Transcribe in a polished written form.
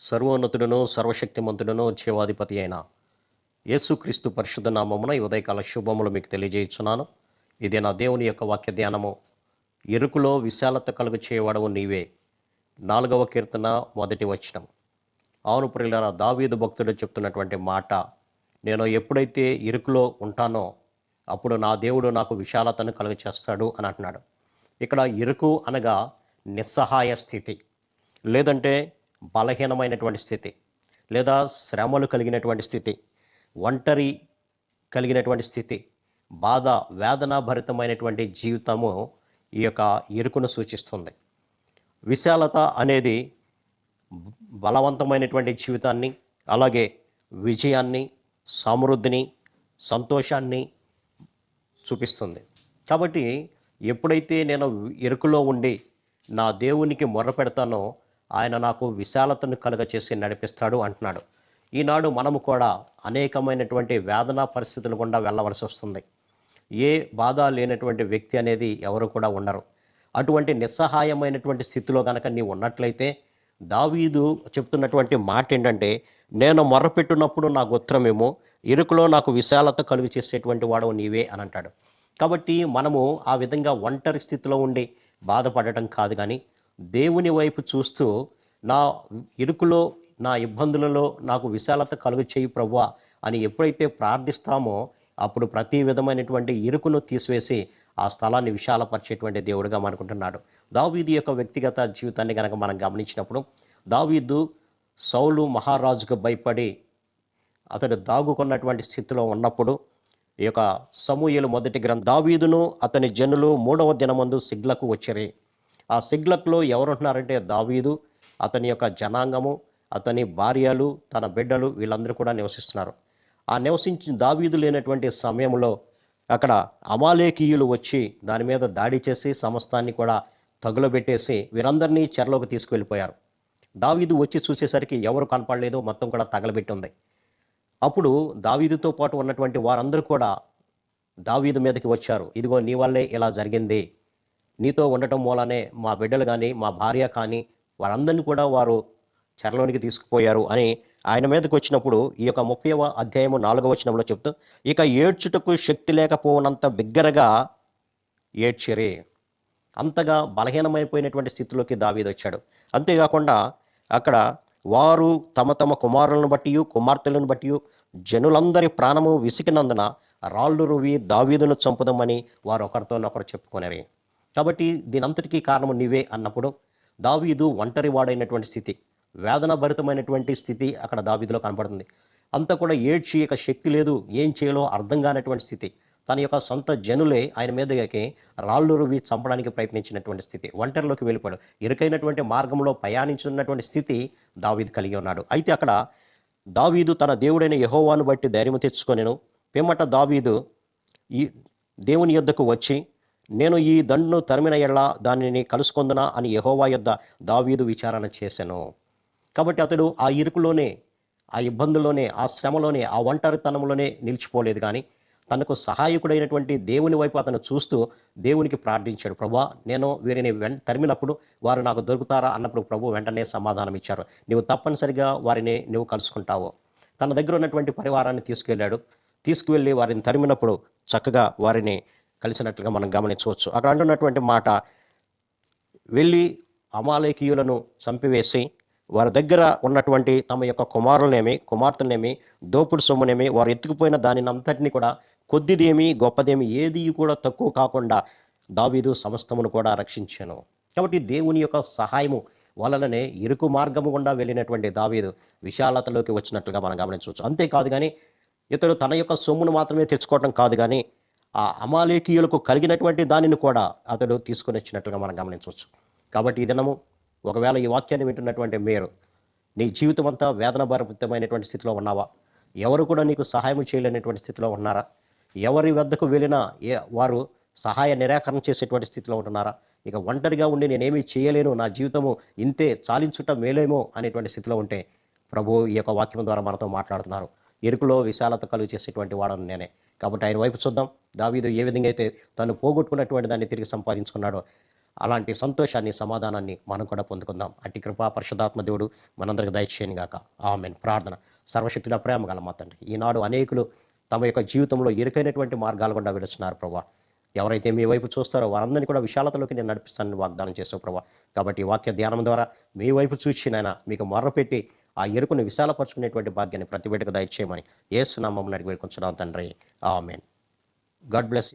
సర్వోన్నతుడును సర్వశక్తిమంతుడును జీవాధిపతి అయిన యేసుక్రీస్తు పరిశుద్ధ నామమున ఈ ఉదయకాల శుభములు మీకు తెలియజేయుచున్నాను. ఇదే నా దేవుని యొక్క వాక్య ధ్యానము. ఎరుకులో విశాలత కలుగు చేయవాడవు నీవే. 4వ కీర్తన 1వ వచనం. అవును ప్రియులారా, దావీదు భక్తుడు చెప్తున్నటువంటి మాట, నేను ఎప్పుడైతే ఇరుకులో ఉంటానో అప్పుడు నా దేవుడు నాకు విశాలతను కలుగ చేస్తాడు అని అంటున్నాడు. ఇక్కడ ఇరుకు అనగా నిస్సహాయ స్థితి, లేదంటే బలహీనమైనటువంటి స్థితి, లేదా శ్రమలు కలిగినటువంటి స్థితి, ఒంటరి కలిగినటువంటి స్థితి, బాధ వేదన భరితమైనటువంటి జీవితము ఈ యొక్క ఇరుకును సూచిస్తుంది. విశాలత అనేది బలవంతమైనటువంటి జీవితాన్ని, అలాగే విజయాన్ని, సమృద్ధిని, సంతోషాన్ని చూపిస్తుంది. కాబట్టి ఎప్పుడైతే నేను ఇరుకులో ఉండి నా దేవునికి మొర్ర పెడతానో ఆయన నాకు విశాలతను కలుగచేసి నడిపిస్తాడు అంటున్నాడు. ఈనాడు మనము కూడా అనేకమైనటువంటి వేదన పరిస్థితులు గుండా వెళ్ళవలసి వస్తుంది. ఏ బాధ లేనటువంటి వ్యక్తి అనేది ఎవరు కూడా ఉండరు. అటువంటి నిస్సహాయమైనటువంటి స్థితిలో కనుక నీవు ఉన్నట్లయితే దావీదు చెప్తున్నటువంటి మాట ఏంటంటే, నేను మొర్రపెట్టినప్పుడు నాకు ఉత్తరమేమో, ఇరుకులో నాకు విశాలత కలుగు చేసేటువంటి వాడవు నీవే అని అంటాడు. కాబట్టి మనము ఆ విధంగా ఒంటరి స్థితిలో ఉండి బాధపడటం కాదు, కానీ దేవుని వైపు చూస్తూ నా ఇరుకులో, నా ఇబ్బందులలో నాకు విశాలత కలుగు చేయి ప్రభువా అని ఎప్పుడైతే ప్రార్థిస్తామో అప్పుడు ప్రతి విధమైనటువంటి ఇరుకును తీసివేసి ఆ స్థలాన్ని విశాలపరిచేటువంటి దేవుడిగా మనకుంటున్నాడు. దావీదు యొక్క వ్యక్తిగత జీవితాన్ని కనుక మనం గమనించినప్పుడు, దావీదు సౌలు మహారాజుకు భయపడి అతడు దాగుకున్నటువంటి స్థితిలో ఉన్నప్పుడు ఈ యొక్క సమూయేలు మొదటి గ్రంథం, దావీదును అతని జనులు 3వ దినమందు సిగ్లకు వచ్చిరి. ఆ సిగ్లక్లో ఎవరుంటున్నారంటే దావీదు, అతని యొక్క జనాంగము, అతని భార్యలు, తన బిడ్డలు, వీళ్ళందరూ కూడా నివసిస్తున్నారు. ఆ నివసించి దావీదు లేనటువంటి సమయంలో అక్కడ అమాలేకీయులు వచ్చి దాని మీద దాడి చేసి సమస్తాన్ని కూడా తగులబెట్టేసి వీరందరినీ చెరలోకి తీసుకువెళ్ళిపోయారు. దావీదు వచ్చి చూసేసరికి ఎవరు కనపడలేదు, మొత్తం కూడా తగలబెట్టి ఉంది. అప్పుడు దావీదుతో పాటు ఉన్నటువంటి వారందరూ కూడా దావీదు మీదకి వచ్చారు. ఇదిగో నీ వల్లే ఇలా జరిగింది, నీతో ఉండటం మూలనే మా బిడ్డలు కానీ మా భార్య కానీ వారందరినీ కూడా వారు చెరలోనికి తీసుకుపోయారు అని ఆయన మీదకి వచ్చినప్పుడు ఈ యొక్క 30వ అధ్యాయము 4వ వచనంలో చెప్తూ, ఇక ఏడ్చుటకు శక్తి లేకపోవనంత బిగ్గరగా ఏడ్చిరి. అంతగా బలహీనమైపోయినటువంటి స్థితిలోకి దావీదు వచ్చాడు. అంతేకాకుండా అక్కడ వారు తమ తమ కుమారులను బట్టి కుమార్తెలను బట్టి జనులందరి ప్రాణము విసికినందున రాళ్ళు రువి దావీదును చంపుదామని వారు ఒకరితోనొకరు చెప్పుకొనిరి. కాబట్టి దీనంతటికీ కారణము నీవే అన్నప్పుడు దావీదు ఒంటరి వాడైనటువంటి స్థితి, వేదన భరితమైనటువంటి స్థితి అక్కడ దావీదులో కనపడుతుంది. అంతా కూడా ఏడ్చి ఇక శక్తి లేదు, ఏం చేయాలో అర్థం కానటువంటి స్థితి. తన యొక్క సొంత జనులే ఆయన మీదకి రాళ్ళు రువి చంపడానికి ప్రయత్నించినటువంటి స్థితి. ఒంటరిలోకి వెళ్ళిపోయాడు. ఇరుకైనటువంటి మార్గంలో ప్రయాణించున్నటువంటి స్థితి దావీదు కలిగి ఉన్నాడు. అయితే అక్కడ దావీదు తన దేవుడైన యెహోవాను బట్టి ధైర్యం తెచ్చుకొనెను. పిమ్మట దావీదు ఈ దేవుని యొద్దకు వచ్చి, నేను ఈ దండును తరిమిన ఎడల దానిని కలుసుకొందునా అని యెహోవా యొద్ద దావీదు విచారణ చేశాను. కాబట్టి అతడు ఆ ఇరుకులోనే, ఆ ఇబ్బందుల్లోనే, ఆ శ్రమలోనే, ఆ ఒంటరితనంలోనే నిలిచిపోలేదు, కానీ తనకు సహాయకుడైనటువంటి దేవుని వైపు అతను చూస్తూ దేవునికి ప్రార్థించాడు. ప్రభువా, నేను వీరిని తరిమినప్పుడు వారు నాకు దొరుకుతారా అన్నప్పుడు ప్రభు వెంటనే సమాధానం ఇచ్చారు. నీవు తప్పనిసరిగా వారిని నువ్వు కలుసుకుంటావు. తన దగ్గర ఉన్నటువంటి పరివారాన్ని తీసుకువెళ్ళి వారిని తరిమినప్పుడు చక్కగా వారిని కలిసినట్లుగా మనం గమనించవచ్చు. అక్కడ అంటున్నటువంటి మాట, వెళ్ళి అమాలేకీయులను చంపివేసి వారి దగ్గర ఉన్నటువంటి తమ యొక్క కుమార్తెలనేమి దోపుడు సొమ్మునేమి వారు ఎత్తుకుపోయిన దానిని అంతటినీ కూడా, కొద్దిదేమి గొప్పదేమి ఏది కూడా తక్కువ కాకుండా దావీదు సమస్తమును కూడా రక్షించాను. కాబట్టి దేవుని యొక్క సహాయము వలననే ఇరుకు మార్గము గుండా వెళ్ళినటువంటి దావీదు విశాలతలోకి వచ్చినట్లుగా మనం గమనించవచ్చు. అంతేకాదు కానీ ఇతడు తన యొక్క సొమ్మును మాత్రమే తెచ్చుకోవటం కాదు, కానీ ఆ అమాలేకీయులకు కలిగినటువంటి దానిని కూడా అతడు తీసుకొని వచ్చినట్లుగా మనం గమనించవచ్చు. కాబట్టి ఈ దినము ఒకవేళ ఈ వాక్యాన్ని వింటున్నటువంటి మీరు, నీ జీవితం అంతా వేదనభరితమైనటువంటి స్థితిలో ఉన్నావా? ఎవరు కూడా నీకు సహాయం చేయలేనటువంటి స్థితిలో ఉన్నారా? ఎవరి వద్దకు వెళ్ళినా వారు సహాయ నిరాకరణ చేసేటువంటి స్థితిలో ఉంటున్నారా? ఇక ఒంటరిగా ఉండి నేనేమీ చేయలేను, నా జీవితము ఇంతే, చాలించుట మేలేమో అనేటువంటి స్థితిలో ఉంటే ప్రభు ఈ యొక్క వాక్యం ద్వారా మనతో మాట్లాడుతున్నారు. ఇరుకులో విశాలత కలుగు చేసేటువంటి వాడను నేనే. కాబట్టి ఆయన వైపు చూద్దాం. దావీదు ఏ విధంగా అయితే తను పోగొట్టుకున్నటువంటి దాన్ని తిరిగి సంపాదించుకున్నాడో అలాంటి సంతోషాన్ని, సమాధానాన్ని మనం కూడా పొందుకుందాం. అట్టి కృపా పరిశుద్ధాత్మ దేవుడు మనందరికి దయచేయను గాక. ఆమేన్. ప్రార్థన. సర్వశక్తుల ప్రేమ గల మా తండ్రి, ఈనాడు అనేకులు తమ యొక్క జీవితంలో ఇరుకైనటువంటి మార్గాల గుండా వెళుతున్నారు ప్రభా. ఎవరైతే మీ వైపు చూస్తారో వారందరినీ కూడా విశాలతలోకి నేను నడిపిస్తానని వాగ్దానం చేసావు ప్రభా. కాబట్టి ఈ వాక్య ధ్యానం ద్వారా మీ వైపు చూచి నాయన మీకు మొర్రపెట్టి ఆ ఎరుకును విశాలపరుచుకునేటువంటి భాగ్యాన్ని ప్రతి బిడ్డకు దయచేయమని యేసు నామమున అడిగి వేడుకొంచున్నాం తండ్రి. ఆమేన్. God bless.